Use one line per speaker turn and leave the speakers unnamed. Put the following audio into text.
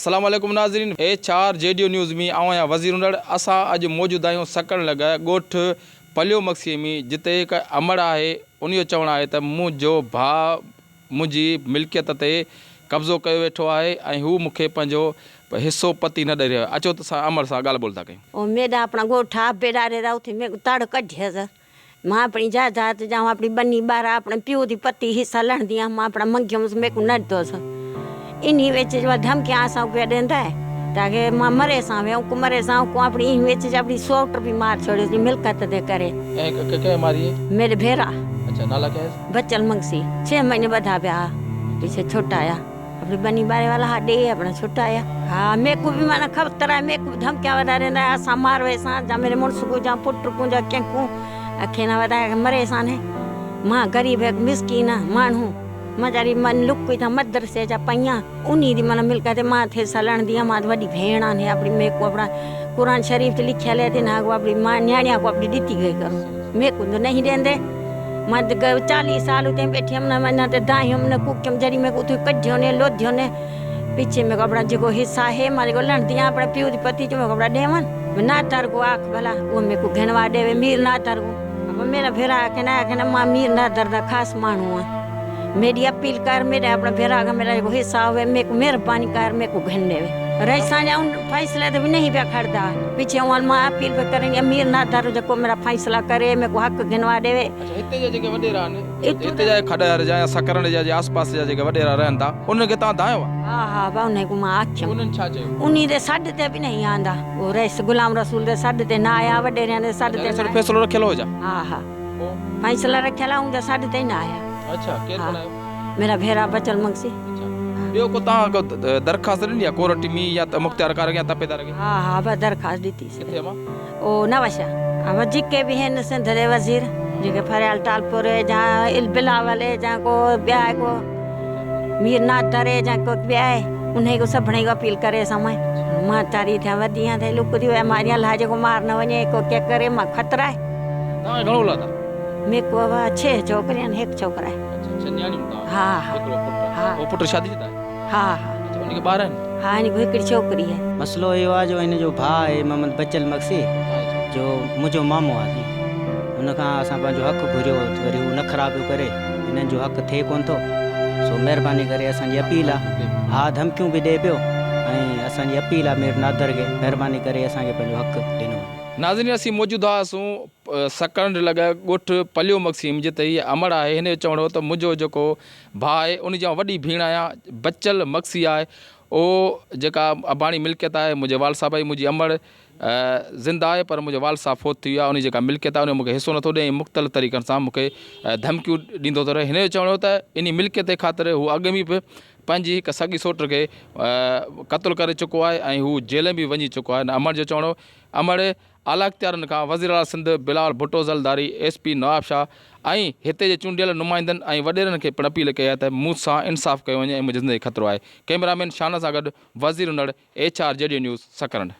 अस्सलाम वालेकुम नाज़रीन HR JDO न्यूज़ में आया वज़ीर उंडड़ असां अॼु मौजूद आहियूं सकण लॻा ॻोठ पलियो मक्सी में जिते हिकु अमड़ आहे उन जो चवणु आहे त मुंहिंजो भाउ मुंहिंजी मिल्कियत ते कब्ज़ो कयो वेठो आहे ऐं हू मूंखे पंहिंजो हिस्सो पती न ॾेई रहियो आहे। अचो त असां अमड़ सां ॻाल्हि ॿोल था कयूं।
मेरा अपना गोठा बेडारे दा उथे मैं तड़ कढिया मां अपनी जायदाद जा अपनी बन्नी बारा अपने प्यो दी पत्ती हिस्सा लण दिया मां अपना मंगियम मैं को न दो इन्हीं वेच जो धमकियां असां पे देंदा है ताकि मां मरे सा वे को मरे सा को अपनी इन वेच अपनी सोट भी मार छोड़े जी मिलकत दे करे
के मारी है
मेरे भेरा।
अच्छा नाला क्या है?
बचल मंगसी 6 महीने बधा ब्या पीछे छोटा आया अपनी बनी बारे वाला हा दे अपना छोटा आया। हाँ मैं को भी माना खबर है मैं को धमकियां वदा रहंदा असां मारवे सा जा मेरे मुंस को जा पुट को जा के को अखे ना वदा मरे सा ने मां गरीब है मिस्कीन मानू मजारी मन लुक था मदरसे जा पैया उन्हीं दी मन मिलकर ते मां थे सलण दिया मां वडी भेण ने अपनी मैं को अपना कुरान शरीफ ते लिखया ले थे ना अपनी मां न्याणिया को अपनी दीती गई करो मैं को नहीं देंदे मां 40 साल उते बैठी हमने मना ते दाई हमने कुकम जरी मैं को कढियो ने लोधियो ने पीछे में अपना जो हिस्सा है मारे को लण दिया अपना प्यो दी पति जो अपना देवन ना तार को आख भला वो मैं को घनवा देवे मीर ना तार को अब मेरा भेरा के ना मां मीर ना दर्द खास मानू है मेरी अपील कर मेरे अपना भेरा का मेरा हिस्सा हुए मेरे को मेहरबानी कर मेरे को घन देवे रईसा जाऊं फैसला तो भी नहीं पे खड़दा पीछे उन मां अपील पे करेंगे अमीर ना दारू जो मेरा फैसला करे मेरे को हक गिनवा देवे।
अच्छा हिते जे जेके वडेरा ने हिते जा खडर जा सकरण जा जे आसपास जा जेके वडेरा रहंदा उन के ता दायो
हां हां बा उन को मां आख्या
उन छा जे
उनी दे सड ते भी नहीं आंदा वो रईस गुलाम रसूल दे सड ते ना आया वडेरा दे सड ते
फैसलो रखेलो हो जा।
हां हां फैसला रखेला उन दे सड ते ना आया।
अच्छा केर बनायो?
मेरा भेरा बचल मंगसी।
बियो को ता को दरखास्त दी या कोर्ट में या मुख्तियार कर या तपेदार के?
हां हां बा दरखास्त दी थी
किथे मा
ओ नवाशा अब जिके भी हैं सिंध दे वजीर जिके फरियाल टालपुर जा इल बिलावल जा को ब्याह को मीर नादर जा को ब्याह उन्हें को सबने को अपील करे समय मां तारी था वदिया थे लुक दी मारिया लाजे को मार न वने को क्या करे मां खतरा है
ना घणो लादा
मैं को 6 छोकरियां एक छोकरा है।
अच्छा न्याणी उनका
हां
हां वो पुत्र शादी था
हां
अच्छा उनके 12 हैं
हां इन को छोकरी है।
मसलो यो आ जो इन जो भा है मोहम्मद बचल मक्सी जो मुझो मामो आहे उन का असा पंहिंजो हक घुरियो वरी न खराब करे इन जो हक थे कोन तो सो मेहरबानी करे असांजी अपील आहे हा धमकियूं भी दे पियो ऐं असांजी अपील आहे मेर नादर के मेहरबानी करे असांखे पंहिंजो हक ॾिनो।
नाज़रीन असीं मौजूद हुआसीं सकण लॻा ॻोठ पलियो मक्सीम जिते हीअ अमड़ आहे हिन जो चवणो त मुंहिंजो जेको भाउ आहे उन जा वॾी भेण आहियां बचल मक्सी आहे उहो जेका अबाणी मिल्कियत आहे मुंहिंजे वाल साहब जी मुंहिंजी अमड़ ज़िंदा आहे पर मुंहिंजो वाल साहब फोत थी वियो आहे उन जेका मिल्कियत आहे उन मूंखे हिसो नथो ॾे मुख़्तलिफ़ तरीक़नि सां मूंखे धमकियूं ॾींदो थो रहे। हिन जो चवणो त इन मिल्कियत जे ख़ातिर हू अॻु में बि पंहिंजी हिकु सॻी सोट खे क़त्लु करे चुको आहे ऐं हू जेल में बि वञी चुको आहे। अमड़ जो चवणो अमड़ आला इख्तियारनि खां वज़ीर आला सिंध बिलावल भुट्टो ज़रदारी SP नवाब शाह ऐं हिते जे चूंडियल नुमाइंदनि ऐं वॾेरनि खे पिणु अपील कई आहे त मूं सां इंसाफ़ कयो वञे ऐं मुंहिंजी ज़िंदगी ख़तरो आहे। कैमरामैन शान सां गॾु वज़ीर उंडड़ HR JDO न्यूज़ सकरण।